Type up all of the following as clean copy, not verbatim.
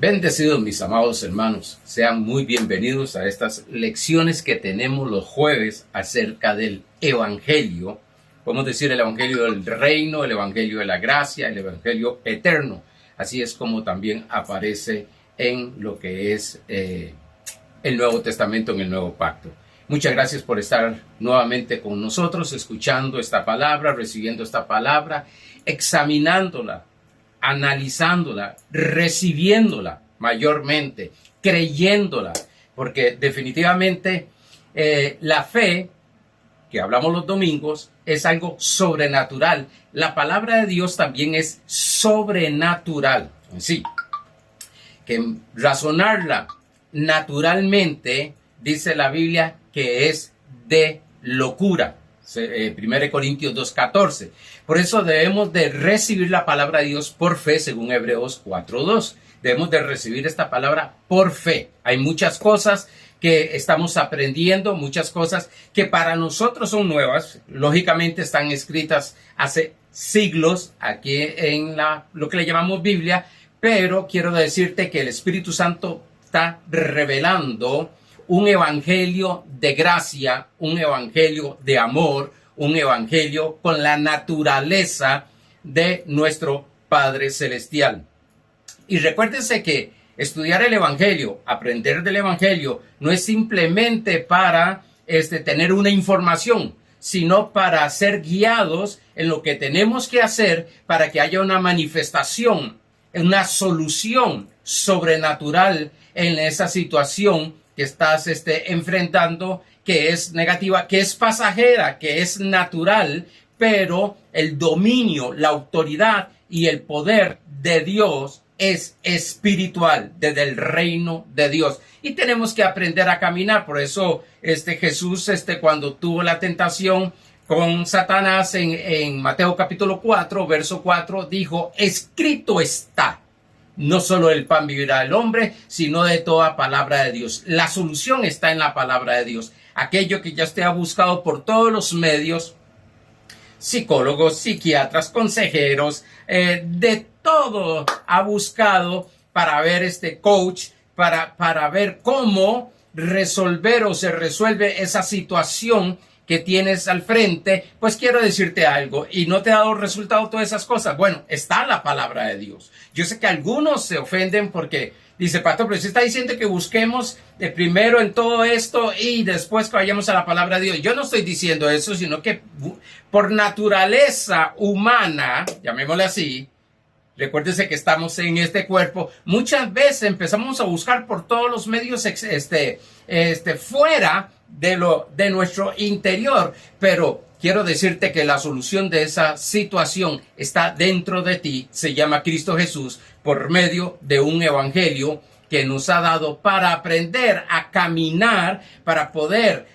Bendecidos mis amados hermanos, sean muy bienvenidos a estas lecciones que tenemos los jueves acerca del Evangelio. Podemos decir el Evangelio del Reino, el Evangelio de la Gracia, el Evangelio eterno. Así es como también aparece en lo que es el Nuevo Testamento, en el Nuevo Pacto. Muchas gracias por estar nuevamente con nosotros, escuchando esta palabra, recibiendo esta palabra, examinándola, analizándola, recibiéndola mayormente, creyéndola, porque definitivamente la fe, que hablamos los domingos, es algo sobrenatural. La palabra de Dios también es sobrenatural. Sí, que razonarla naturalmente, dice la Biblia, que es de locura. 1 Corintios 2:14. Por eso debemos de recibir la palabra de Dios por fe, según Hebreos 4:2. Debemos de recibir esta palabra por fe. Hay muchas cosas que estamos aprendiendo, muchas cosas que para nosotros son nuevas. Lógicamente están escritas hace siglos aquí en lo que le llamamos Biblia, pero quiero decirte que el Espíritu Santo está revelando un evangelio de gracia, un evangelio de amor, un evangelio con la naturaleza de nuestro Padre Celestial. Y recuérdense que estudiar el evangelio, aprender del evangelio, no es simplemente para tener una información, sino para ser guiados en lo que tenemos que hacer para que haya una manifestación, una solución sobrenatural en esa situación que estás enfrentando, que es negativa, que es pasajera, que es natural, pero el dominio, la autoridad y el poder de Dios es espiritual, desde el reino de Dios. Y tenemos que aprender a caminar. Por eso Jesús, cuando tuvo la tentación con Satanás en Mateo capítulo 4, verso 4, dijo, escrito está. No solo del pan vivirá el hombre, sino de toda palabra de Dios. La solución está en la palabra de Dios. Aquello que ya usted ha buscado por todos los medios, psicólogos, psiquiatras, consejeros, de todo ha buscado para ver coach, para ver cómo resolver o se resuelve esa situación que tienes al frente. Pues quiero decirte algo, y no te ha dado resultado todas esas cosas. Bueno, está la palabra de Dios. Yo sé que algunos se ofenden porque dice, pastor, pero se está diciendo que busquemos primero en todo esto y después que vayamos a la palabra de Dios. Yo no estoy diciendo eso, sino que por naturaleza humana, llamémosle así, recuérdese que estamos en este cuerpo, muchas veces empezamos a buscar por todos los medios fuera de nuestro interior, pero quiero decirte que la solución de esa situación está dentro de ti, se llama Cristo Jesús, por medio de un evangelio que nos ha dado para aprender a caminar, para poder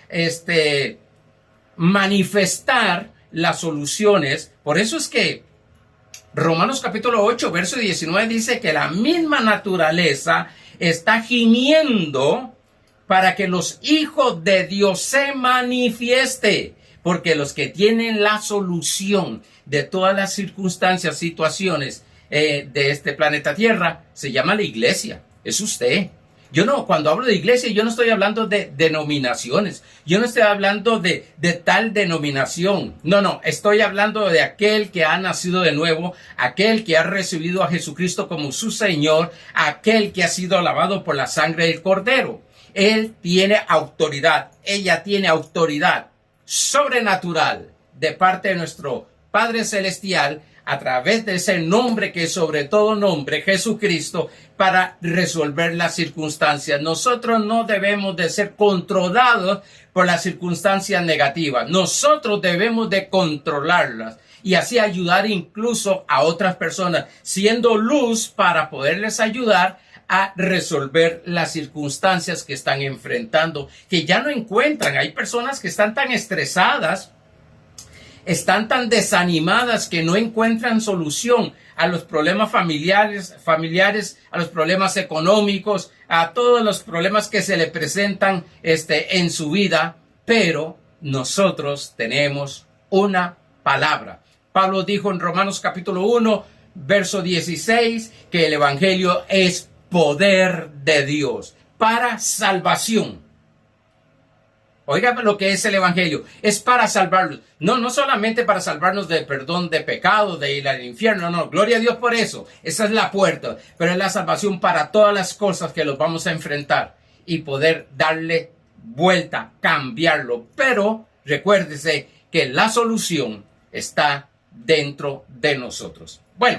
manifestar las soluciones. Por eso es que Romanos capítulo 8, verso 19 dice que la misma naturaleza está gimiendo para que los hijos de Dios se manifieste, porque los que tienen la solución de todas las circunstancias, situaciones de este planeta Tierra, se llama la iglesia, es usted. Cuando hablo de iglesia, yo no estoy hablando de denominaciones. Yo no estoy hablando de tal denominación. No, estoy hablando de aquel que ha nacido de nuevo, aquel que ha recibido a Jesucristo como su Señor, aquel que ha sido lavado por la sangre del Cordero. Él tiene autoridad, ella tiene autoridad sobrenatural de parte de nuestro Padre Celestial a través de ese nombre que es sobre todo nombre, Jesucristo, para resolver las circunstancias. Nosotros no debemos de ser controlados por las circunstancias negativas. Nosotros debemos de controlarlas y así ayudar incluso a otras personas, siendo luz para poderles ayudar a resolver las circunstancias que están enfrentando, que ya no encuentran. Hay personas que están tan estresadas, están tan desanimadas que no encuentran solución a los problemas familiares, a los problemas económicos, a todos los problemas que se le presentan en su vida, pero nosotros tenemos una palabra. Pablo dijo en Romanos capítulo 1, verso 16, que el evangelio es poder de Dios para salvación. Oiga lo que es el evangelio. Es para salvarnos. No solamente para salvarnos del perdón de pecado, de ir al infierno. No, gloria a Dios por eso. Esa es la puerta. Pero es la salvación para todas las cosas que los vamos a enfrentar y poder darle vuelta, cambiarlo. Pero recuérdese que la solución está dentro de nosotros. Bueno,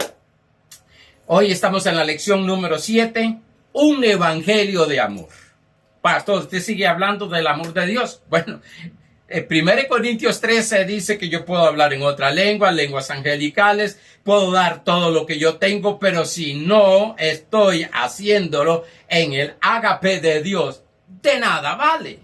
hoy estamos en la lección número 7. Un evangelio de amor. Pastor, ¿usted sigue hablando del amor de Dios? Bueno, 1 Corintios 13 dice que yo puedo hablar en otra lengua, lenguas angelicales, puedo dar todo lo que yo tengo, pero si no estoy haciéndolo en el ágape de Dios, de nada vale.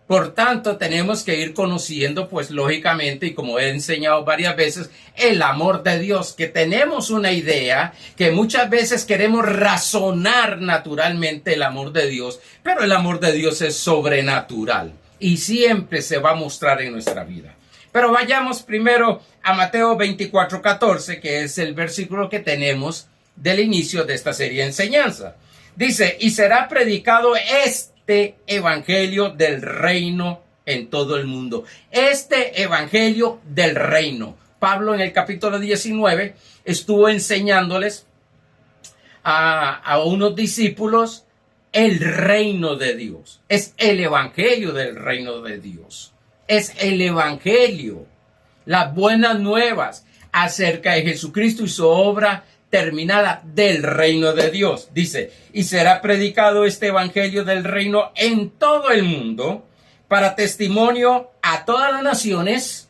Por tanto, tenemos que ir conociendo, pues lógicamente, y como he enseñado varias veces, el amor de Dios, que tenemos una idea, que muchas veces queremos razonar naturalmente el amor de Dios, pero el amor de Dios es sobrenatural y siempre se va a mostrar en nuestra vida. Pero vayamos primero a Mateo 24:14, que es el versículo que tenemos del inicio de esta serie de enseñanza. Dice, y será predicado este evangelio del reino en todo el mundo. Este evangelio del reino. Pablo en el capítulo 19 estuvo enseñándoles a unos discípulos el reino de Dios. Es el evangelio del reino de Dios. Es el evangelio, las buenas nuevas acerca de Jesucristo y su obra terminada del reino de Dios. Dice, y será predicado este evangelio del reino en todo el mundo para testimonio a todas las naciones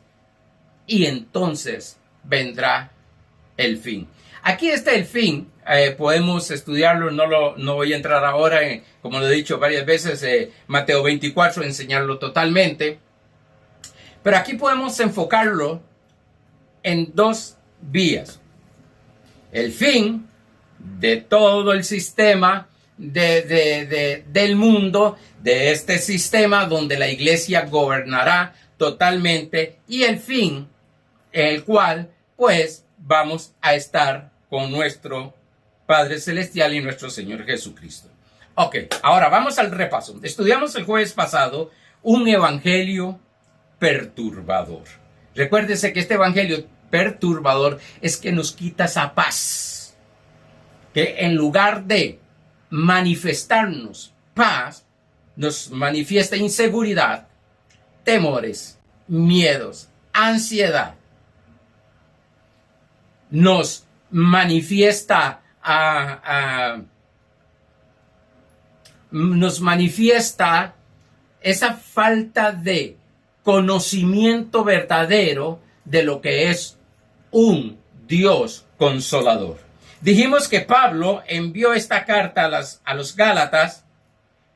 y entonces vendrá el fin. Aquí está el fin. Podemos estudiarlo, no voy a entrar ahora, como lo he dicho varias veces, Mateo 24, enseñarlo totalmente. Pero aquí podemos enfocarlo en dos vías. El fin de todo el sistema del mundo, de este sistema donde la iglesia gobernará totalmente, y el fin, el cual pues vamos a estar con nuestro Padre Celestial y nuestro Señor Jesucristo. Ok, ahora vamos al repaso. Estudiamos el jueves pasado un evangelio perturbador. Recuérdese que este evangelio perturbador es que nos quita esa paz, que en lugar de manifestarnos paz, nos manifiesta inseguridad, temores, miedos, ansiedad, nos manifiesta esa falta de conocimiento verdadero de lo que es un Dios consolador. Dijimos que Pablo envió esta carta a los Gálatas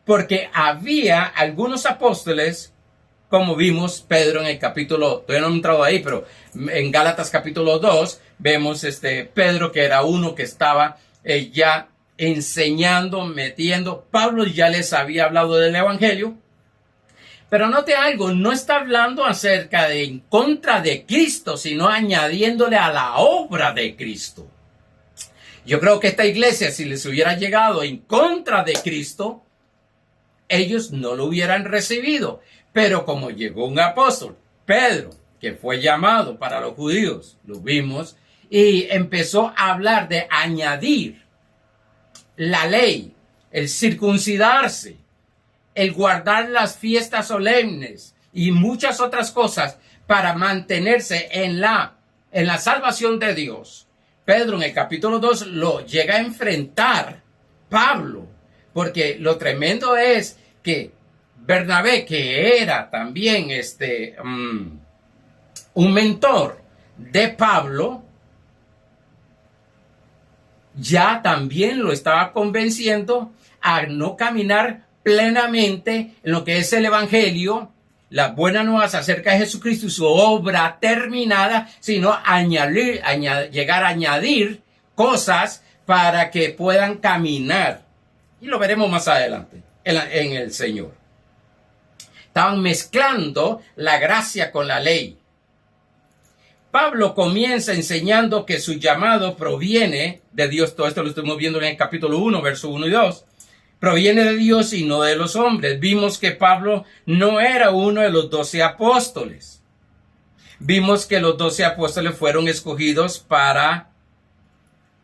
porque había algunos apóstoles, como vimos Pedro en el capítulo, todavía no he entrado ahí, pero en Gálatas capítulo 2 vemos Pedro, que era uno que estaba ya enseñando, metiendo. Pablo ya les había hablado del evangelio. Pero note algo, no está hablando acerca de en contra de Cristo, sino añadiéndole a la obra de Cristo. Yo creo que esta iglesia, si les hubiera llegado en contra de Cristo, ellos no lo hubieran recibido. Pero como llegó un apóstol, Pedro, que fue llamado para los judíos, lo vimos, y empezó a hablar de añadir la ley, el circuncidarse, el guardar las fiestas solemnes y muchas otras cosas para mantenerse en la salvación de Dios. Pedro en el capítulo 2 lo llega a enfrentar Pablo, porque lo tremendo es que Bernabé, que era también un mentor de Pablo, ya también lo estaba convenciendo a no caminar plenamente en lo que es el evangelio, las buenas nuevas acerca de Jesucristo y su obra terminada, sino llegar a añadir cosas para que puedan caminar. Y lo veremos más adelante en el Señor. Estaban mezclando la gracia con la ley. Pablo comienza enseñando que su llamado proviene de Dios. Todo esto lo estamos viendo en el capítulo 1, verso 1 y 2. Proviene de Dios y no de los hombres. Vimos que Pablo no era uno de los 12 apóstoles. Vimos que los 12 apóstoles fueron escogidos para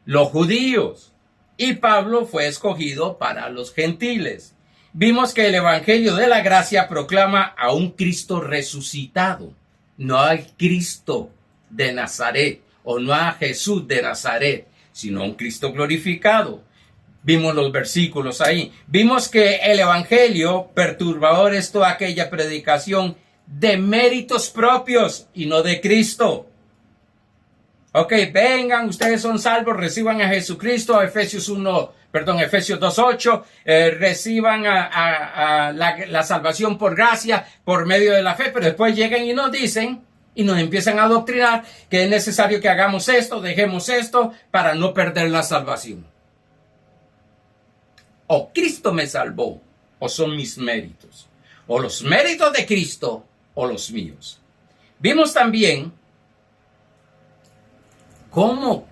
los judíos y Pablo fue escogido para los gentiles. Vimos que el evangelio de la gracia proclama a un Cristo resucitado, no al Cristo de Nazaret o no a Jesús de Nazaret, sino a un Cristo glorificado. Vimos los versículos ahí. Vimos que el evangelio perturbador es toda aquella predicación de méritos propios y no de Cristo. Ok, vengan, ustedes son salvos, reciban a Jesucristo, Efesios 2:8, reciban la salvación por gracia, por medio de la fe, pero después llegan y nos dicen, y nos empiezan a adoctrinar que es necesario que hagamos esto, dejemos esto, para no perder la salvación. O Cristo me salvó, o son mis méritos, o los méritos de Cristo, o los míos. Vimos también cómo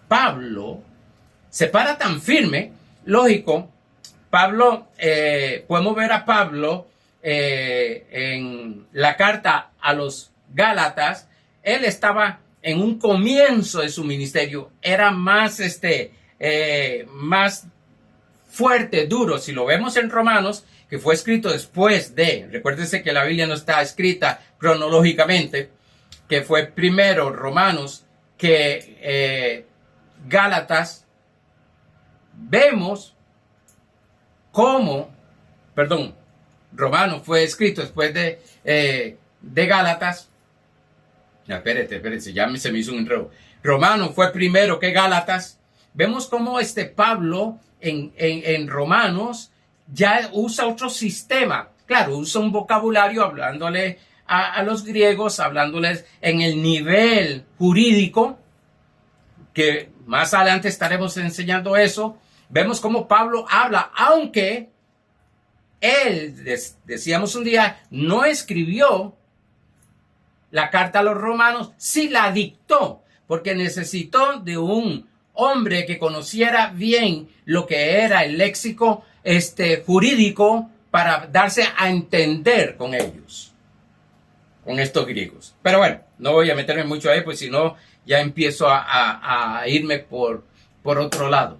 Pablo se para tan firme. Lógico, Pablo, podemos ver a Pablo en la carta a los Gálatas. Él estaba en un comienzo de su ministerio, era más fuerte, duro. Si lo vemos en Romanos, que fue escrito después de, recuérdense que la Biblia no está escrita cronológicamente, que fue primero Romanos que Gálatas. Vemos cómo, Romanos fue escrito después de Gálatas. No, espérate, ya se me hizo un enredo. Romanos fue primero que Gálatas. Vemos cómo Pablo en Romanos ya usa otro sistema. Claro, usa un vocabulario hablándole a los griegos, hablándoles en el nivel jurídico, que más adelante estaremos enseñando eso. Vemos cómo Pablo habla, aunque él, decíamos un día, no escribió la carta a los romanos, sí la dictó, porque necesitó de un hombre que conociera bien lo que era el léxico jurídico para darse a entender con ellos, con estos griegos. Pero bueno, no voy a meterme mucho ahí, pues si no, ya empiezo a irme por otro lado.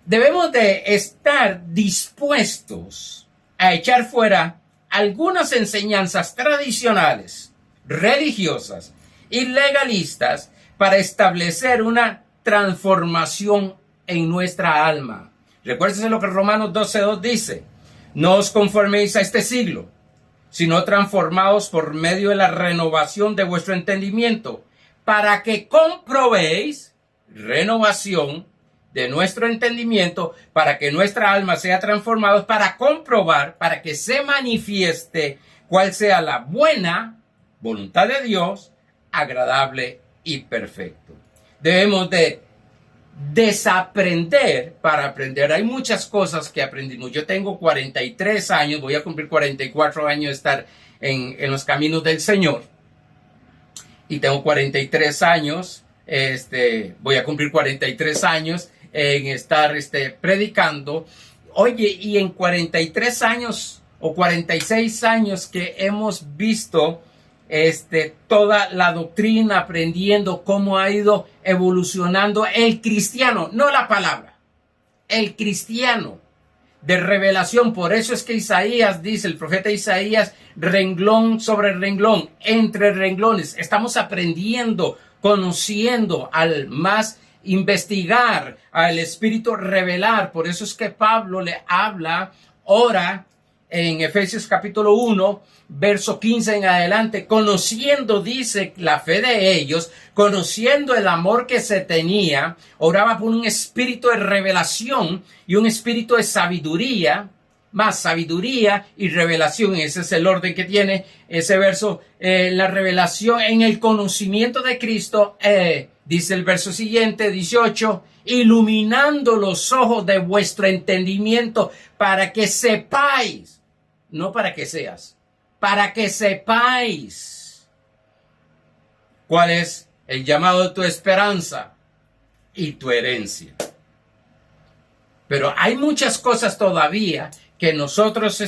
Debemos de estar dispuestos a echar fuera algunas enseñanzas tradicionales, religiosas y legalistas para establecer una transformación en nuestra alma. Recuérdense lo que Romanos 12:2 dice: no os conforméis a este siglo, sino transformaos por medio de la renovación de vuestro entendimiento, para que comprobéis, renovación de nuestro entendimiento, para que nuestra alma sea transformada, para comprobar, para que se manifieste cuál sea la buena voluntad de Dios, agradable y perfecto. Debemos de desaprender para aprender. Hay muchas cosas que aprendimos. Yo tengo 43 años, voy a cumplir 44 años de estar en los caminos del Señor. Y tengo 43 años, voy a cumplir 43 años en estar predicando. Oye, y en 43 años o 46 años que hemos visto toda la doctrina, aprendiendo cómo ha ido evolucionando el cristiano, no la palabra, el cristiano de revelación. Por eso es que Isaías dice, el profeta Isaías, renglón sobre renglón, entre renglones, estamos aprendiendo, conociendo al más, investigar, al Espíritu revelar. Por eso es que Pablo le habla ahora en Efesios capítulo 1, verso 15 en adelante, conociendo, dice, la fe de ellos, conociendo el amor que se tenía, oraba por un espíritu de revelación y un espíritu de sabiduría, más sabiduría y revelación. Ese es el orden que tiene ese verso, la revelación en el conocimiento de Cristo, dice el verso siguiente, 18, iluminando los ojos de vuestro entendimiento para que sepáis, no para que seas, para que sepáis ¿Cuál es el llamado de tu esperanza y tu herencia? Pero hay muchas cosas todavía que nosotros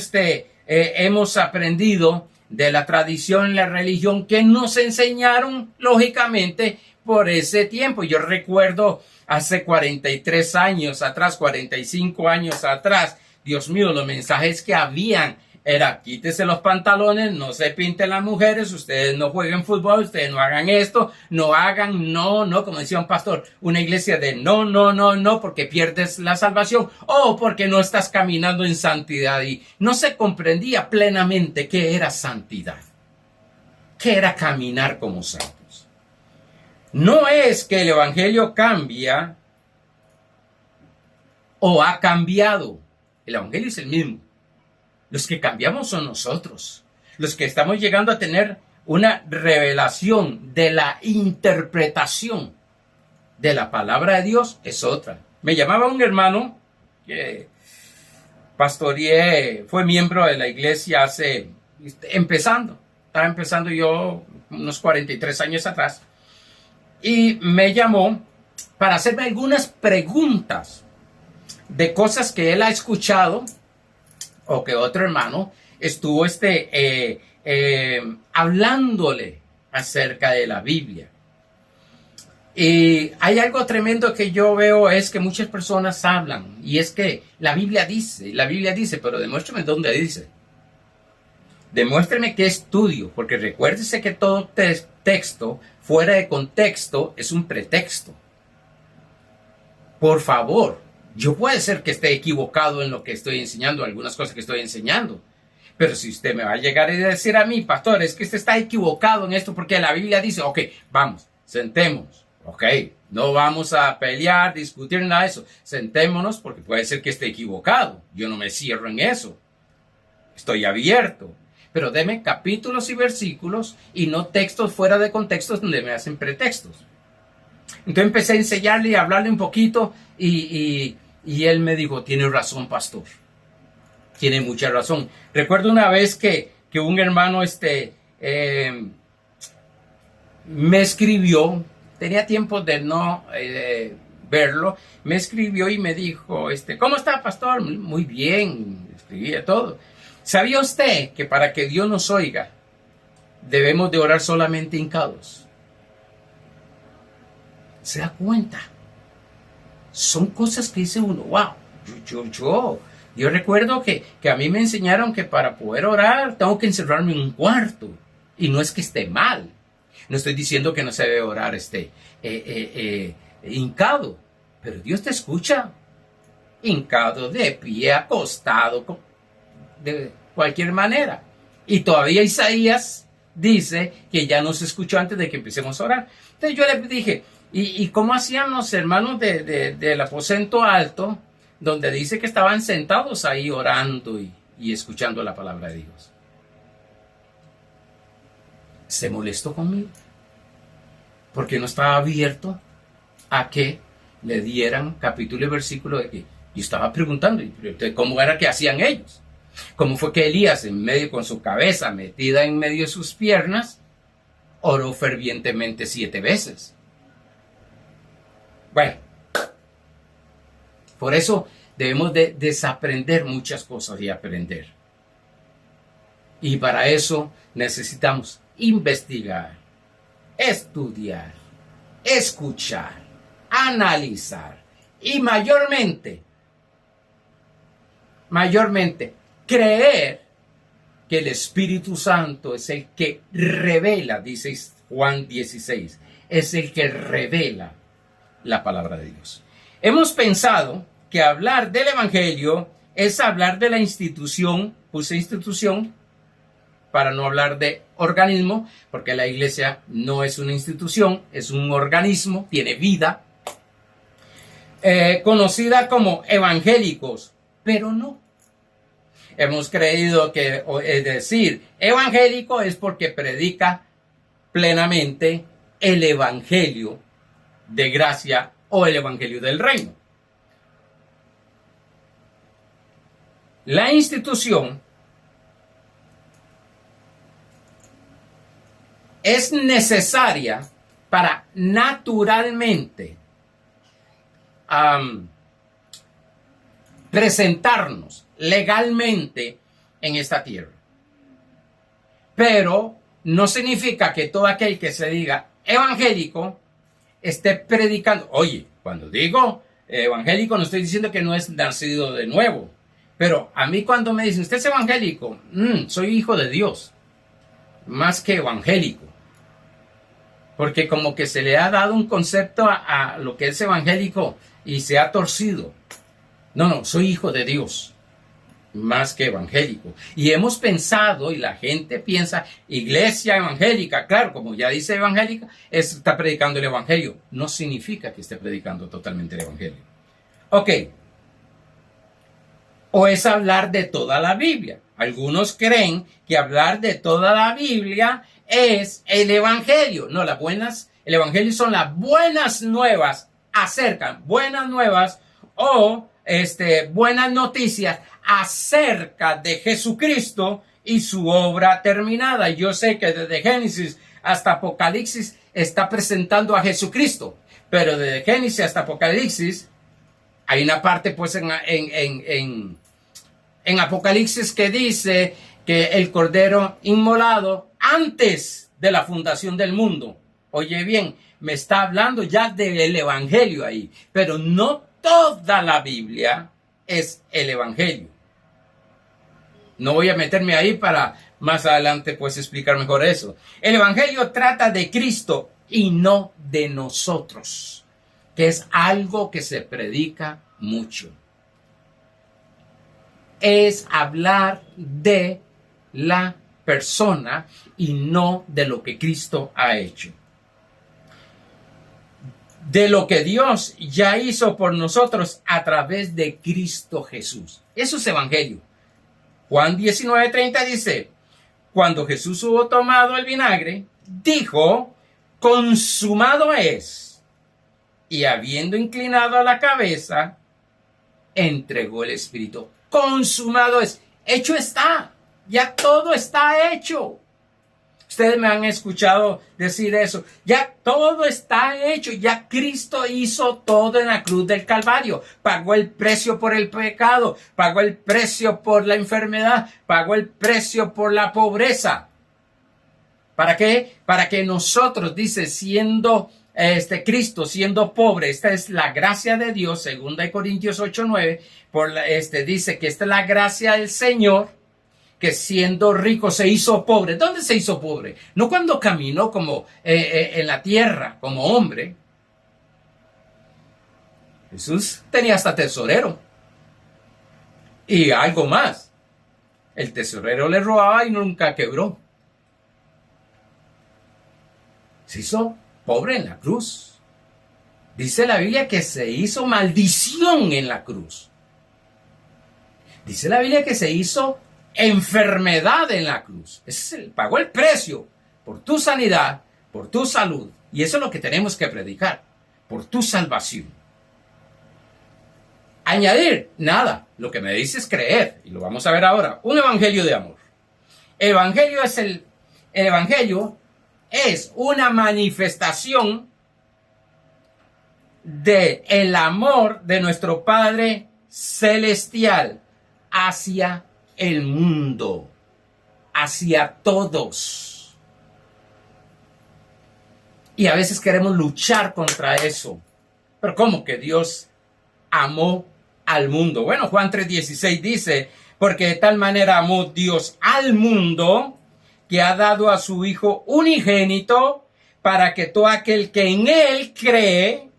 hemos aprendido de la tradición y la religión que nos enseñaron lógicamente por ese tiempo. Yo recuerdo hace 43 años atrás, 45 años atrás, Dios mío, los mensajes que habían era: quítese los pantalones, no se pinten las mujeres, ustedes no jueguen fútbol, ustedes no hagan esto, no hagan, no, como decía un pastor, una iglesia de no, porque pierdes la salvación o porque no estás caminando en santidad. Y no se comprendía plenamente qué era santidad, qué era caminar como santos. No es que el evangelio cambia o ha cambiado, el evangelio es el mismo. Los que cambiamos son nosotros. Los que estamos llegando a tener una revelación de la interpretación de la palabra de Dios es otra. Me llamaba un hermano que pastoreé, fue miembro de la iglesia estaba empezando yo unos 43 años atrás, y me llamó para hacerme algunas preguntas de cosas que él ha escuchado o que otro hermano estuvo hablándole acerca de la Biblia. Y hay algo tremendo que yo veo, es que muchas personas hablan, y es que la Biblia dice, pero demuéstrame dónde dice. Demuéstrame qué estudio, porque recuérdese que todo texto fuera de contexto es un pretexto. Por favor. Yo puede ser que esté equivocado en lo que estoy enseñando, algunas cosas que estoy enseñando. Pero si usted me va a llegar a decir a mí, pastor, es que usted está equivocado en esto porque la Biblia dice, ok, vamos, sentémonos. Ok, no vamos a pelear, discutir, nada de eso. Sentémonos porque puede ser que esté equivocado. Yo no me cierro en eso. Estoy abierto. Pero deme capítulos y versículos y no textos fuera de contextos donde me hacen pretextos. Entonces empecé a enseñarle y a hablarle un poquito y él me dijo, tiene razón, pastor. Tiene mucha razón. Recuerdo una vez que un hermano me escribió, tenía tiempo de no verlo, me escribió y me dijo, ¿cómo está, pastor? Muy bien, escribía todo. ¿Sabía usted que para que Dios nos oiga debemos de orar solamente hincados? ¿Se da cuenta? Son cosas que dice uno, wow, yo recuerdo que a mí me enseñaron que para poder orar tengo que encerrarme en un cuarto. Y no es que esté mal. No estoy diciendo que no se debe orar hincado. Pero Dios te escucha. Hincado, de pie, acostado, de cualquier manera. Y todavía Isaías dice que ya nos escuchó antes de que empecemos a orar. Entonces yo le dije, ¿y cómo hacían los hermanos del aposento alto, donde dice que estaban sentados ahí orando y escuchando la palabra de Dios? Se molestó conmigo porque no estaba abierto a que le dieran capítulo y versículo de que yo estaba preguntando cómo era que hacían ellos. ¿Cómo fue que Elías, en medio con su cabeza metida en medio de sus piernas, oró fervientemente 7 veces? Bueno, por eso debemos de desaprender muchas cosas y aprender. Y para eso necesitamos investigar, estudiar, escuchar, analizar y mayormente, creer que el Espíritu Santo es el que revela, dice Juan 16, es el que revela la palabra de Dios. Hemos pensado que hablar del Evangelio es hablar de la institución, puse institución para no hablar de organismo, porque la iglesia no es una institución, es un organismo, tiene vida, conocida como evangélicos, pero no. Hemos creído que decir evangélico es porque predica plenamente el evangelio de gracia o el evangelio del reino. La institución es necesaria para naturalmente presentarnos legalmente en esta tierra. Pero no significa que todo aquel que se diga evangélico esté predicando. Oye, cuando digo evangélico no estoy diciendo que no es nacido de nuevo. Pero a mí cuando me dicen, ¿usted es evangélico? Soy hijo de Dios, más que evangélico. Porque como que se le ha dado un concepto a lo que es evangélico y se ha torcido. No, soy hijo de Dios, más que evangélico. Y hemos pensado, y la gente piensa, iglesia evangélica, claro, como ya dice evangélica, está predicando el evangelio. No significa que esté predicando totalmente el evangelio. Ok. O es hablar de toda la Biblia. Algunos creen que hablar de toda la Biblia es el evangelio. No, el evangelio son las buenas nuevas buenas nuevas o buenas noticias acerca de Jesucristo y su obra terminada. Yo sé que desde Génesis hasta Apocalipsis está presentando a Jesucristo, pero desde Génesis hasta Apocalipsis hay una parte pues en Apocalipsis que dice que el Cordero inmolado antes de la fundación del mundo. Oye bien, me está hablando ya del evangelio ahí, pero no toda la Biblia es el evangelio. No voy a meterme ahí para más adelante pues explicar mejor eso. El evangelio trata de Cristo y no de nosotros, que es algo que se predica mucho. Es hablar de la persona y no de lo que Cristo ha hecho. De lo que Dios ya hizo por nosotros a través de Cristo Jesús. Eso es evangelio. Juan 19:30 dice, cuando Jesús hubo tomado el vinagre, dijo, consumado es. Y habiendo inclinado la cabeza, entregó el Espíritu. Consumado es. Hecho está. Ya todo está hecho. Ustedes me han escuchado decir eso. Ya todo está hecho. Ya Cristo hizo todo en la cruz del Calvario. Pagó el precio por el pecado. Pagó el precio por la enfermedad. Pagó el precio por la pobreza. ¿Para qué? Para que nosotros, dice, siendo Cristo siendo pobre, esta es la gracia de Dios, 2 Corintios 8:9, dice que esta es la gracia del Señor, que siendo rico se hizo pobre. ¿Dónde se hizo pobre? No cuando caminó como en la tierra, como hombre. Jesús tenía hasta tesorero. Y algo más. El tesorero le robaba y nunca quebró. Se hizo pobre en la cruz. Dice la Biblia que se hizo maldición en la cruz. Dice la Biblia que se hizo enfermedad en la cruz. Pagó el precio por tu sanidad, por tu salud. Y eso es lo que tenemos que predicar. Por tu salvación. Añadir, nada. Lo que me dice es creer. Y lo vamos a ver ahora. Un evangelio de amor. El evangelio es una manifestación del amor de nuestro Padre Celestial hacia el mundo, hacia todos. Y a veces queremos luchar contra eso. Pero ¿cómo que Dios amó al mundo? Bueno, Juan 3:16 dice, porque de tal manera amó Dios al mundo, que ha dado a su Hijo unigénito, para que todo aquel que en Él cree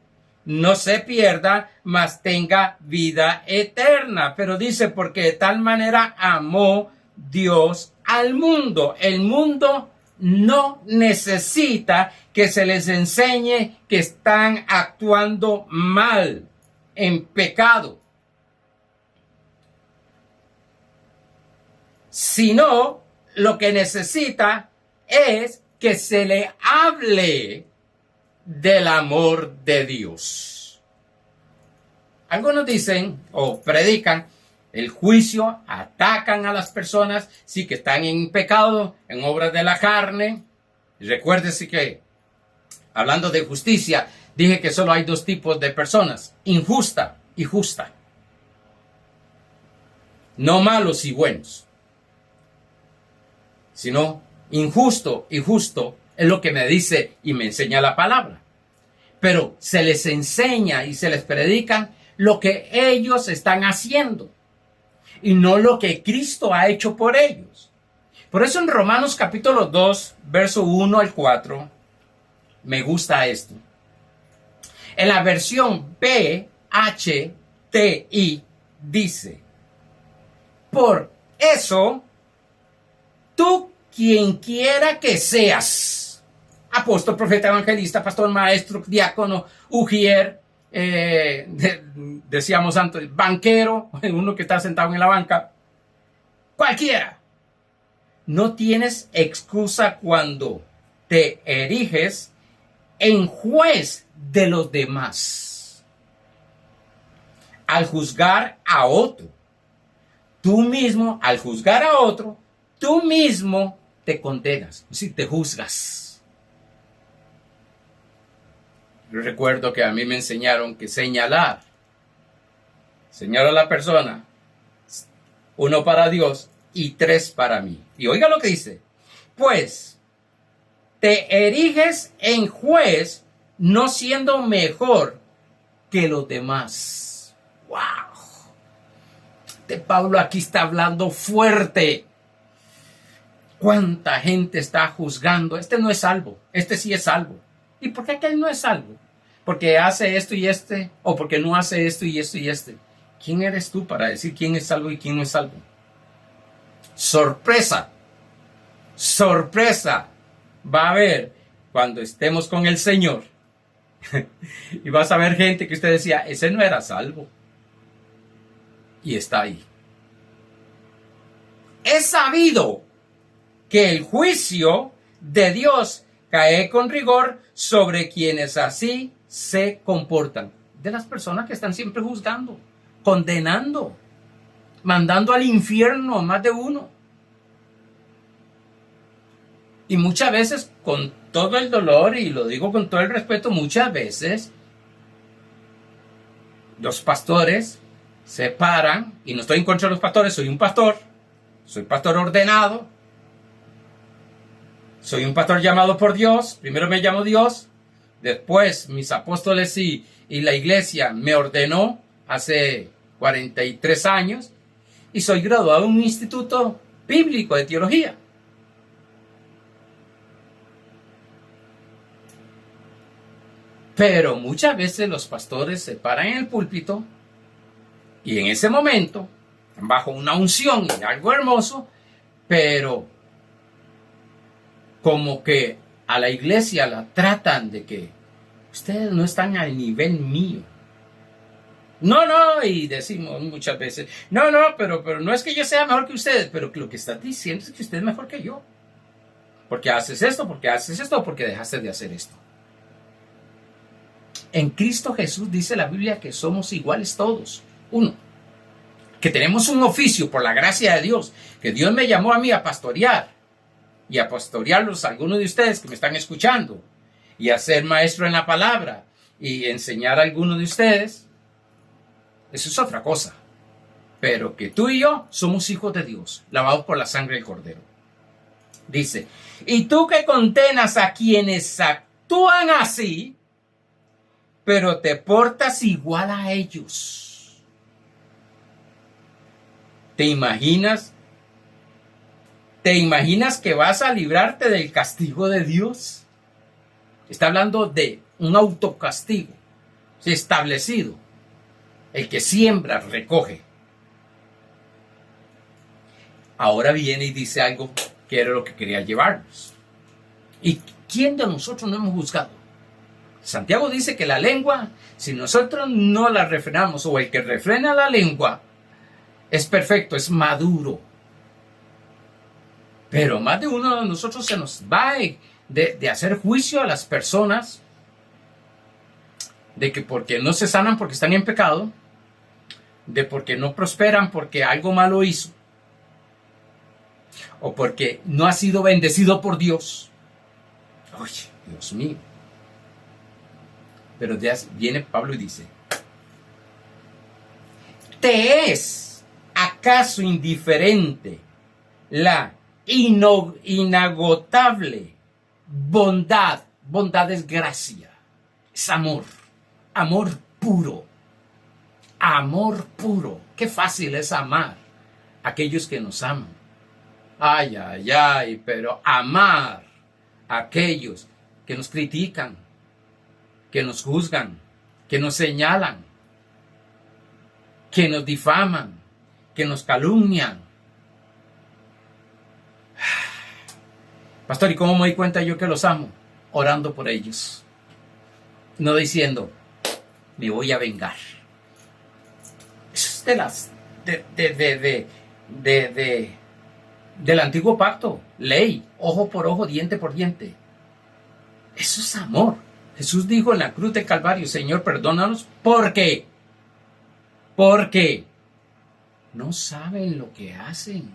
no se pierda, mas tenga vida eterna. Pero dice, porque de tal manera amó Dios al mundo. El mundo no necesita que se les enseñe que están actuando mal, en pecado, sino lo que necesita es que se le hable del amor de Dios. Algunos dicen o predican el juicio, atacan a las personas, sí, que están en pecado, en obras de la carne. Recuérdese que hablando de justicia, dije que solo hay dos tipos de personas, injusta y justa. No malos y buenos, sino injusto y justo es lo que me dice y me enseña la palabra. Pero se les enseña y se les predica lo que ellos están haciendo y no lo que Cristo ha hecho por ellos. Por eso en Romanos capítulo 2, verso 1 al 4, me gusta esto. En la versión PHTI dice: por eso, tú quien quiera que seas, apóstol, profeta, evangelista, pastor, maestro, diácono, ujier, decíamos antes, banquero, uno que está sentado en la banca, cualquiera, no tienes excusa cuando te eriges en juez de los demás al juzgar a otro. Tú mismo, al juzgar a otro, tú mismo te condenas, es decir, te juzgas. Yo recuerdo que a mí me enseñaron que señalar a la persona, 1 para Dios y 3 para mí. Y oiga lo que dice: pues te eriges en juez no siendo mejor que los demás. ¡Wow! Pablo aquí está hablando fuerte. ¿Cuánta gente está juzgando? Este no es salvo, este sí es salvo. ¿Y por qué aquel no es salvo? Porque hace esto y este, o porque no hace esto y esto y este. ¿Quién eres tú para decir quién es salvo y quién no es salvo? Sorpresa, sorpresa va a haber cuando estemos con el Señor. Y vas a ver gente que usted decía, ese no era salvo. Y está ahí. Es sabido que el juicio de Dios cae con rigor sobre quienes así se comportan. De las personas que están siempre juzgando, condenando, mandando al infierno a más de uno. Y muchas veces, con todo el dolor, y lo digo con todo el respeto, muchas veces los pastores se paran, y no estoy en contra de los pastores, soy pastor ordenado, soy un pastor llamado por Dios, primero me llamó Dios, después mis apóstoles y la iglesia me ordenó hace 43 años, y soy graduado en un instituto bíblico de teología. Pero muchas veces los pastores se paran en el púlpito y en ese momento, bajo una unción y algo hermoso, pero como que a la iglesia la tratan de que ustedes no están al nivel mío. No, y decimos muchas veces, no, pero no es que yo sea mejor que ustedes, pero lo que estás diciendo es que usted es mejor que yo. Porque haces esto, porque dejaste de hacer esto. En Cristo Jesús dice la Biblia que somos iguales todos. Uno, que tenemos un oficio por la gracia de Dios, que Dios me llamó a mí a pastorear y a pastorearlos a algunos de ustedes que me están escuchando y a ser maestro en la palabra y enseñar a algunos de ustedes. Eso es otra cosa. Pero que tú y yo somos hijos de Dios, lavados por la sangre del Cordero. Dice, y tú que condenas a quienes actúan así, pero te portas igual a ellos. ¿Te imaginas que vas a librarte del castigo de Dios? Está hablando de un autocastigo establecido. El que siembra, recoge. Ahora viene y dice algo que era lo que quería llevarnos. ¿Y quién de nosotros no hemos juzgado? Santiago dice que la lengua, si nosotros no la refrenamos, o el que refrena la lengua, es perfecto, es maduro. Pero más de uno de nosotros se nos va de hacer juicio a las personas, de que porque no se sanan porque están en pecado, de porque no prosperan porque algo malo hizo, o porque no ha sido bendecido por Dios. Oye, Dios mío. Pero ya viene Pablo y dice, ¿te es acaso indiferente la inagotable bondad? Bondad es gracia, es amor, amor puro, amor puro. Qué fácil es amar a aquellos que nos aman. Ay, ay, ay, pero amar a aquellos que nos critican, que nos juzgan, que nos señalan, que nos difaman, que nos calumnian. Pastor, ¿y cómo me doy cuenta yo que los amo? Orando por ellos. No diciendo, me voy a vengar. Eso es del antiguo pacto. Ley, ojo por ojo, diente por diente. Eso es amor. Jesús dijo en la cruz de Calvario, Señor, perdónanos, porque no saben lo que hacen.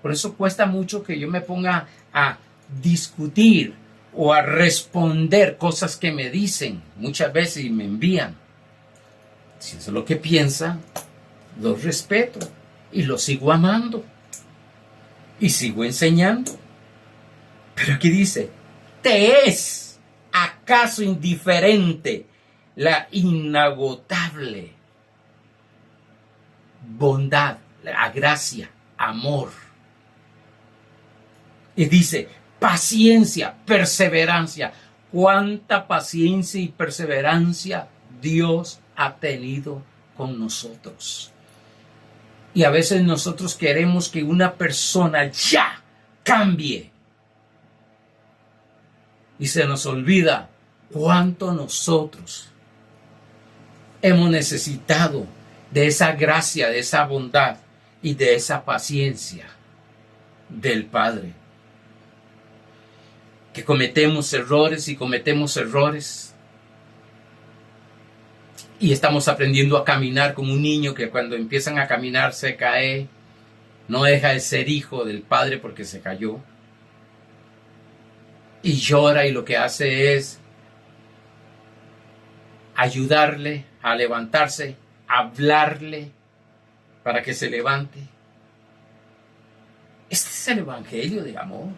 Por eso cuesta mucho que yo me ponga a discutir o a responder cosas que me dicen muchas veces y me envían. Si eso es lo que piensan, los respeto y los sigo amando y sigo enseñando. Pero aquí dice, ¿te es acaso indiferente la inagotable bondad, la gracia, amor? Y dice, paciencia, perseverancia. ¿Cuánta paciencia y perseverancia Dios ha tenido con nosotros? Y a veces nosotros queremos que una persona ya cambie. Y se nos olvida cuánto nosotros hemos necesitado de esa gracia, de esa bondad y de esa paciencia del Padre. Que cometemos errores y estamos aprendiendo a caminar como un niño que cuando empiezan a caminar se cae, no deja de ser hijo del Padre porque se cayó y llora, y lo que hace es ayudarle a levantarse, hablarle para que se levante. Este es el evangelio de amor.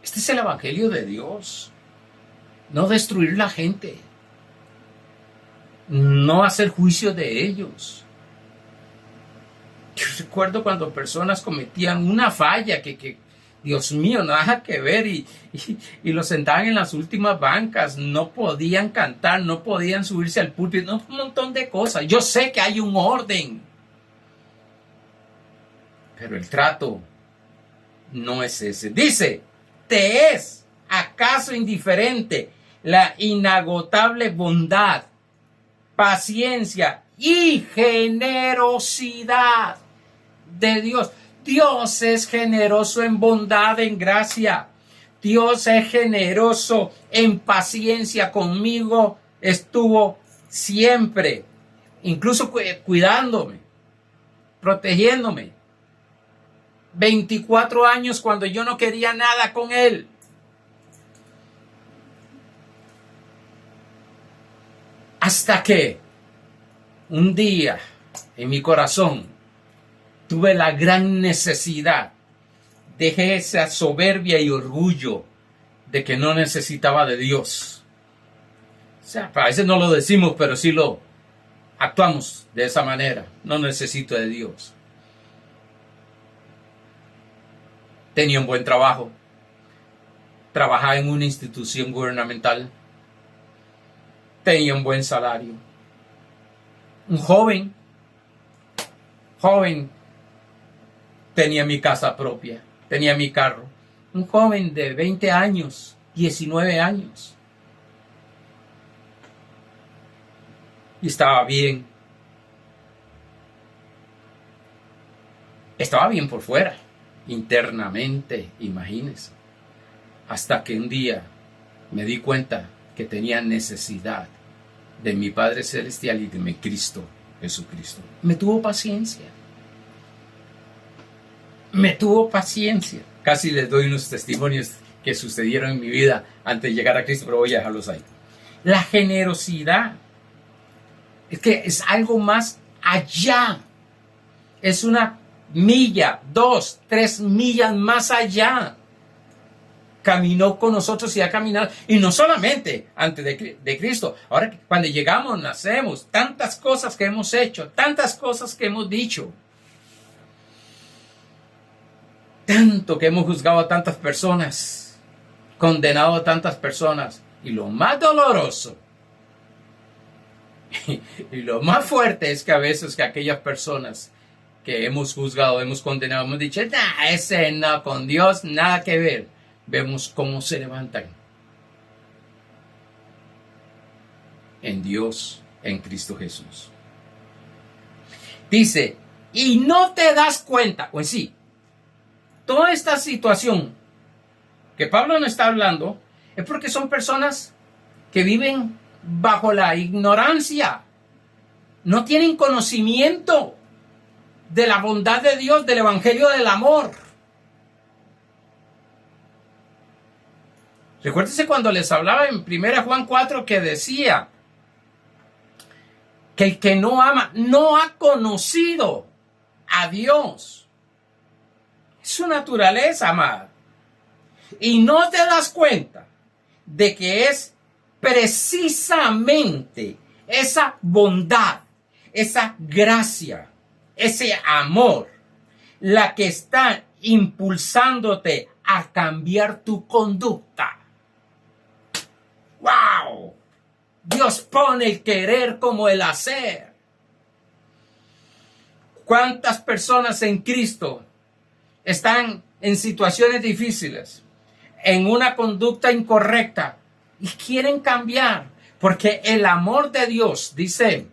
Este es el evangelio de Dios. No destruir la gente. No hacer juicio de ellos. Yo recuerdo cuando personas cometían una falla que Dios mío, nada que ver, y los sentaban en las últimas bancas, no podían cantar, no podían subirse al púlpito, un montón de cosas. Yo sé que hay un orden, pero el trato no es ese. Dice, ¿te es acaso indiferente la inagotable bondad, paciencia y generosidad de Dios? Dios es generoso en bondad, en gracia. Dios es generoso en paciencia conmigo. Estuvo siempre, incluso cuidándome, protegiéndome. 24 años cuando yo no quería nada con Él. Hasta que un día en mi corazón tuve la gran necesidad, dejé esa soberbia y orgullo de que no necesitaba de Dios. O sea, a veces no lo decimos, pero sí lo actuamos de esa manera. No necesito de Dios. Tenía un buen trabajo. Trabajaba en una institución gubernamental. Tenía un buen salario. Un joven, tenía mi casa propia, tenía mi carro. Un joven de 20 años, 19 años. Y estaba bien. Estaba bien por fuera, internamente, imagínense. Hasta que un día me di cuenta que tenía necesidad de mi Padre Celestial y de mi Cristo, Jesucristo. Me tuvo paciencia. Casi les doy unos testimonios que sucedieron en mi vida antes de llegar a Cristo, pero voy a dejarlos ahí. la generosidad. Es que es algo más allá. Es una milla, 2, 3 millas más allá. Caminó con nosotros y ha caminado. Y no solamente antes de Cristo. Ahora cuando llegamos, nacemos. Tantas cosas que hemos hecho. Tantas cosas que hemos dicho. Tanto que hemos juzgado a tantas personas. Condenado a tantas personas. Y lo más doloroso. Y lo más fuerte es que a veces que aquellas personas que hemos juzgado, hemos condenado, hemos dicho, nah, ese no, con Dios nada que ver. Vemos cómo se levantan en Dios, en Cristo Jesús. Dice, y no te das cuenta, pues sí, toda esta situación que Pablo nos está hablando es porque son personas que viven bajo la ignorancia, no tienen conocimiento de la bondad de Dios, del evangelio del amor. Recuérdense cuando les hablaba en 1 Juan 4 que decía que el que no ama no ha conocido a Dios. Es su naturaleza, amada. Y no te das cuenta de que es precisamente esa bondad, esa gracia, ese amor, la que está impulsándote a cambiar tu conducta. ¡Wow! Dios pone el querer como el hacer. ¿Cuántas personas en Cristo están en situaciones difíciles, en una conducta incorrecta y quieren cambiar? Porque el amor de Dios, dice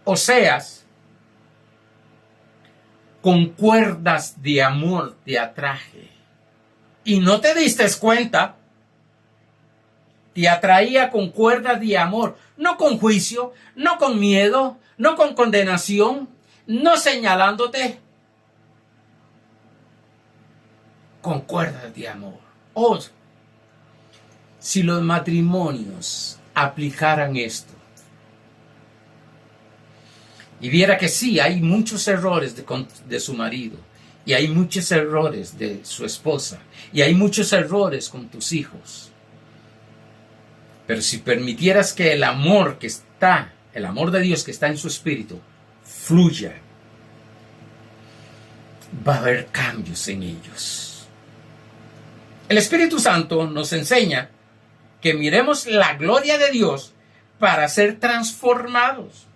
Oseas, con cuerdas de amor te atraje. Y no te diste cuenta, te atraía con cuerdas de amor, no con juicio, no con miedo, no con condenación, no señalándote, con cuerdas de amor. Oh, si los matrimonios aplicaran esto y viera que sí, hay muchos errores de su marido, y hay muchos errores de su esposa, y hay muchos errores con tus hijos. Pero si permitieras que el amor de Dios que está en su espíritu, fluya, va a haber cambios en ellos. El Espíritu Santo nos enseña que miremos la gloria de Dios para ser transformados.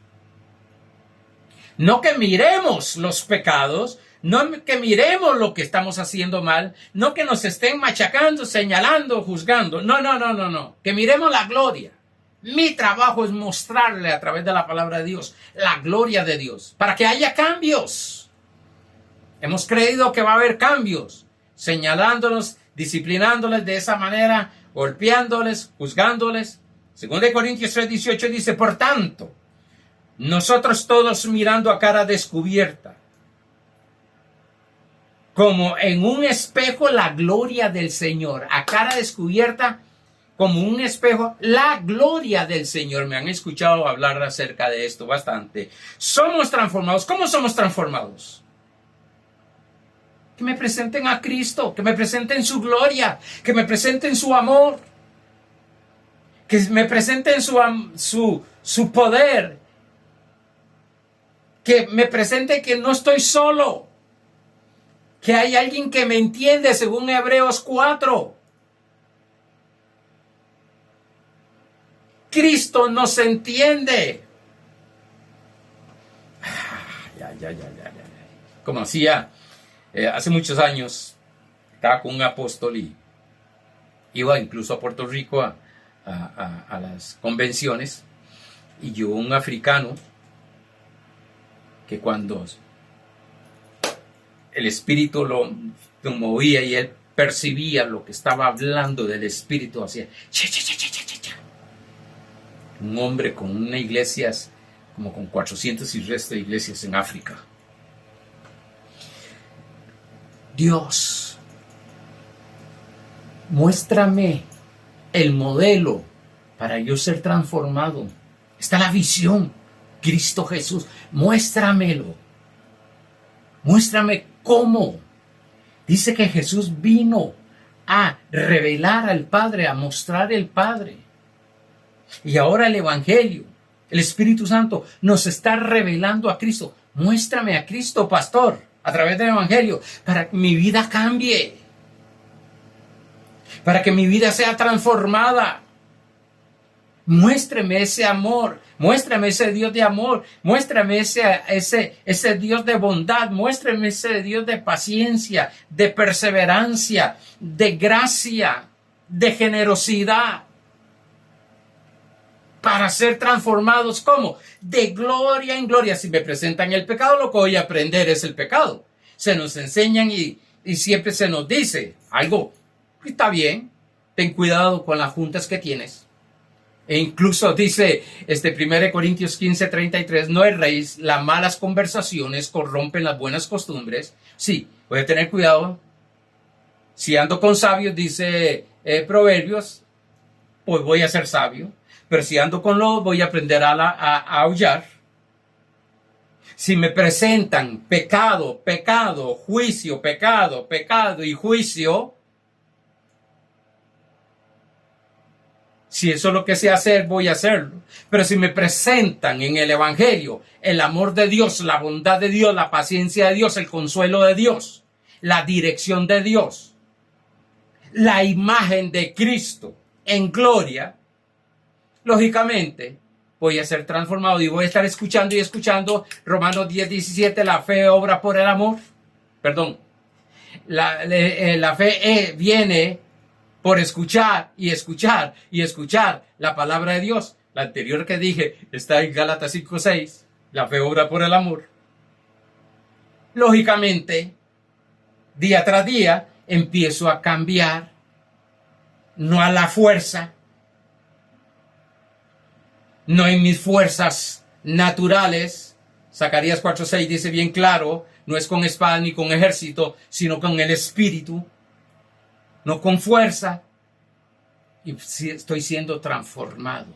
No que miremos los pecados, no que miremos lo que estamos haciendo mal, no que nos estén machacando, señalando, juzgando. No. Que miremos la gloria. Mi trabajo es mostrarle a través de la palabra de Dios la gloria de Dios, para que haya cambios. Hemos creído que va a haber cambios, señalándolos, disciplinándoles de esa manera, golpeándoles, juzgándoles. 2 Corintios 3:18 dice, por tanto, nosotros todos mirando a cara descubierta, como en un espejo la gloria del Señor, a cara descubierta, como un espejo, la gloria del Señor. Me han escuchado hablar acerca de esto bastante. Somos transformados. ¿Cómo somos transformados? Que me presenten a Cristo, que me presenten su gloria, que me presenten su amor, que me presenten su poder, que me presente que no estoy solo, que hay alguien que me entiende según Hebreos 4. Cristo nos entiende. Como hacía hace muchos años, estaba con un apóstol y iba incluso a Puerto Rico a las convenciones, y yo, un africano, que cuando el espíritu lo movía y él percibía lo que estaba hablando del espíritu, hacía un hombre con una iglesia como con 400 y resto de iglesias en África. Dios, muéstrame el modelo para yo ser transformado. Está la visión. Cristo Jesús, muéstramelo. Muéstrame cómo. Dice que Jesús vino a revelar al Padre, a mostrar el Padre. Y ahora el Evangelio, el Espíritu Santo nos está revelando a Cristo. Muéstrame a Cristo, pastor, a través del Evangelio, para que mi vida cambie. Para que mi vida sea transformada. Muéstrame ese amor, muéstrame ese Dios de amor, muéstrame ese Dios de bondad, muéstrame ese Dios de paciencia, de perseverancia, de gracia, de generosidad. Para ser transformados, ¿cómo? De gloria en gloria. Si me presentan el pecado, lo que voy a aprender es el pecado. Se nos enseñan y siempre se nos dice algo. Está bien, ten cuidado con las juntas que tienes. E incluso dice 1 Corintios 15:33, no erréis, las malas conversaciones corrompen las buenas costumbres. Sí, voy a tener cuidado. Si ando con sabios, dice Proverbios, pues voy a ser sabio. Pero si ando con lobos, voy a aprender a aullar. Si me presentan pecado, pecado, juicio, pecado, pecado y juicio, si eso es lo que sé hacer, voy a hacerlo. Pero si me presentan en el Evangelio el amor de Dios, la bondad de Dios, la paciencia de Dios, el consuelo de Dios, la dirección de Dios, la imagen de Cristo en gloria, lógicamente voy a ser transformado y voy a estar escuchando y escuchando Romanos 10:17, la fe obra por el amor. Perdón, la fe viene por escuchar y escuchar y escuchar la palabra de Dios. La anterior que dije está en Gálatas 5:6. La fe obra por el amor. Lógicamente, día tras día, empiezo a cambiar. No a la fuerza. No en mis fuerzas naturales. Zacarías 4:6 dice bien claro, no es con espada ni con ejército, sino con el Espíritu. No con fuerza, y estoy siendo transformado.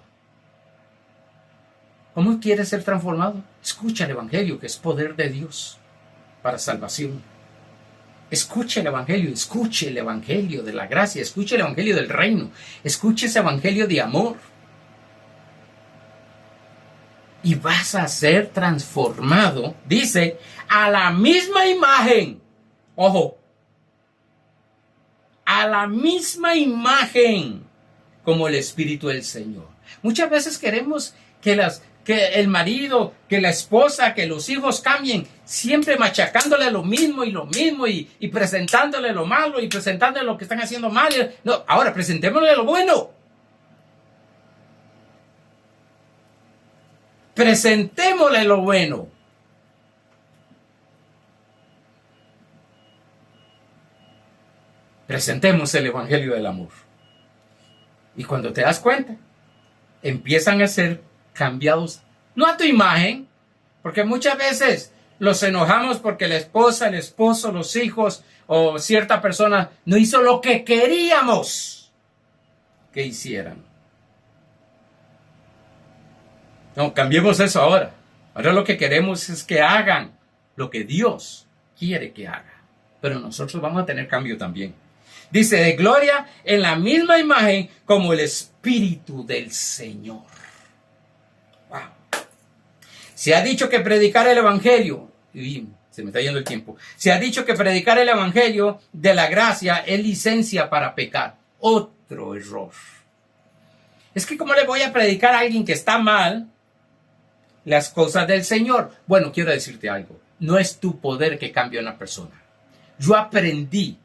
¿Cómo quieres ser transformado? Escucha el Evangelio, que es poder de Dios para salvación. Escuche el Evangelio de la gracia, escuche el Evangelio del reino, escuche ese Evangelio de amor. Y vas a ser transformado, dice, a la misma imagen. Ojo. A la misma imagen como el Espíritu del Señor. Muchas veces queremos que el marido, que la esposa, que los hijos cambien, siempre machacándole lo mismo y presentándole lo malo y presentándole lo que están haciendo mal. No, ahora presentémosle lo bueno. Presentémosle lo bueno. Presentemos el Evangelio del amor. Y cuando te das cuenta, empiezan a ser cambiados, no a tu imagen, porque muchas veces los enojamos porque la esposa, el esposo, los hijos o cierta persona no hizo lo que queríamos que hicieran. No, cambiemos eso ahora. Ahora lo que queremos es que hagan lo que Dios quiere que haga. Pero nosotros vamos a tener cambio también. Dice, de gloria en la misma imagen como el Espíritu del Señor. Wow. Se ha dicho que predicar el Evangelio, y se me está yendo el tiempo, se ha dicho que predicar el Evangelio de la gracia es licencia para pecar. Otro error. Es que ¿cómo le voy a predicar a alguien que está mal las cosas del Señor? Bueno, quiero decirte algo. No es tu poder que cambia a una persona. Yo aprendí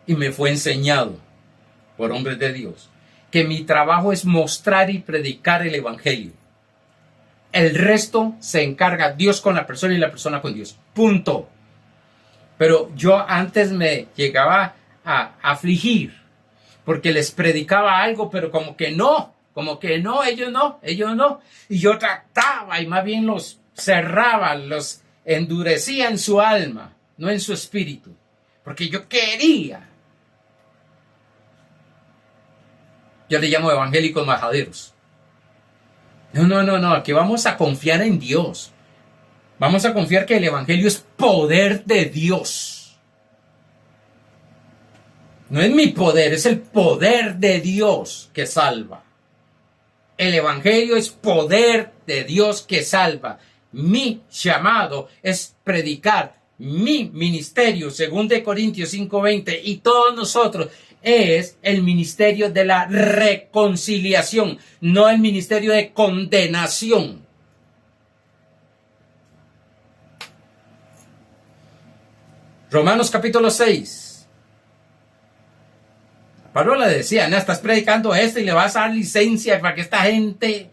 y me fue enseñado por hombres de Dios que mi trabajo es mostrar y predicar el Evangelio. El resto se encarga Dios con la persona y la persona con Dios. Punto. Pero yo antes me llegaba a afligir porque les predicaba algo, pero como que no, ellos no. Y yo trataba y más bien los cerraba, los endurecía en su alma, no en su espíritu, porque yo quería Yo le llamo evangélicos majaderos. No, aquí vamos a confiar en Dios. Vamos a confiar que el evangelio es poder de Dios. No es mi poder, es el poder de Dios que salva. El evangelio es poder de Dios que salva. Mi llamado es predicar. Mi ministerio, según de Corintios 5:20, y todos nosotros, es el ministerio de la reconciliación, no el ministerio de condenación. Romanos capítulo 6. Pablo le decía, no, estás predicando esto y le vas a dar licencia para que esta gente...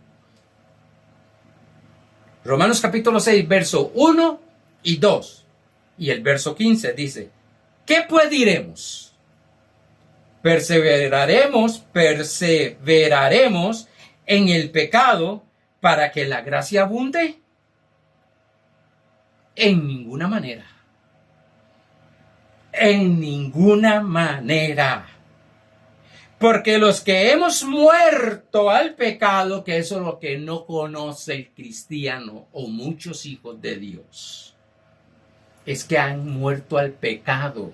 Romanos capítulo 6, verso 1 y 2. Y el verso 15 dice, ¿qué pues diremos? Perseveraremos en el pecado para que la gracia abunde. En ninguna manera. En ninguna manera. Porque los que hemos muerto al pecado, que eso es lo que no conoce el cristiano o muchos hijos de Dios, es que han muerto al pecado.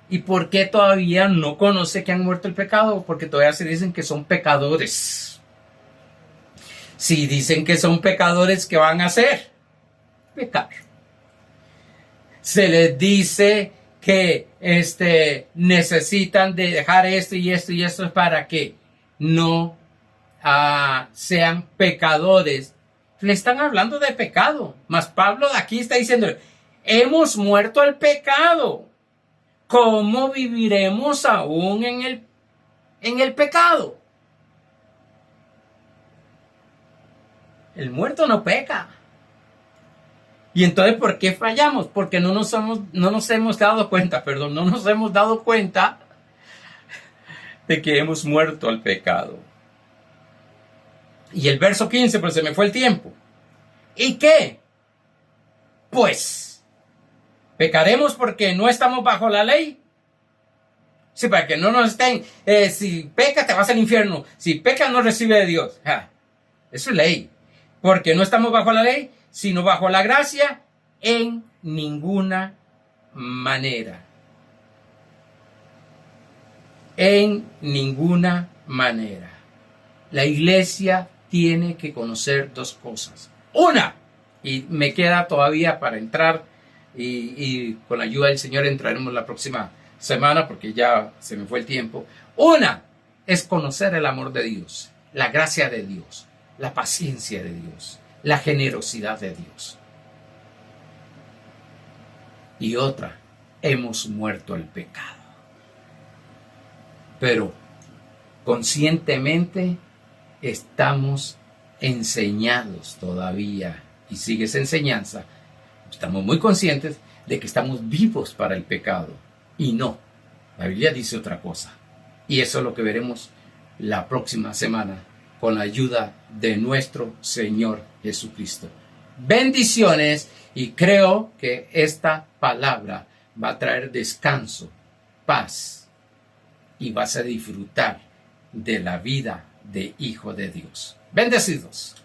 ¿Y por qué todavía no conoce que han muerto el pecado? Porque todavía se dicen que son pecadores. Si dicen que son pecadores, ¿qué van a hacer? Pecar. Se les dice que necesitan de dejar esto y esto y esto para que no sean pecadores. Le están hablando de pecado. Mas Pablo aquí está diciendo, hemos muerto al pecado. ¿Cómo viviremos aún en el pecado? El muerto no peca. Y entonces, ¿por qué fallamos? Porque no nos hemos dado cuenta de que hemos muerto al pecado. Y el verso 15, pues se me fue el tiempo. ¿Y qué? Pues, ¿pecaremos porque no estamos bajo la ley? Sí, para que no nos estén, si pecas te vas al infierno, si pecas no recibes de Dios. Eso es ley. Porque no estamos bajo la ley, sino bajo la gracia, en ninguna manera. En ninguna manera. La iglesia tiene que conocer dos cosas. Una, y me queda todavía para entrar, y con la ayuda del Señor entraremos la próxima semana, porque ya se me fue el tiempo. Una es conocer el amor de Dios, la gracia de Dios, la paciencia de Dios, la generosidad de Dios. Y otra, hemos muerto al pecado. Pero conscientemente estamos enseñados todavía, y sigue esa enseñanza, estamos muy conscientes de que estamos vivos para el pecado. Y no, la Biblia dice otra cosa. Y eso es lo que veremos la próxima semana con la ayuda de nuestro Señor Jesucristo. Bendiciones, y creo que esta palabra va a traer descanso, paz, y vas a disfrutar de la vida de hijo de Dios. Bendecidos.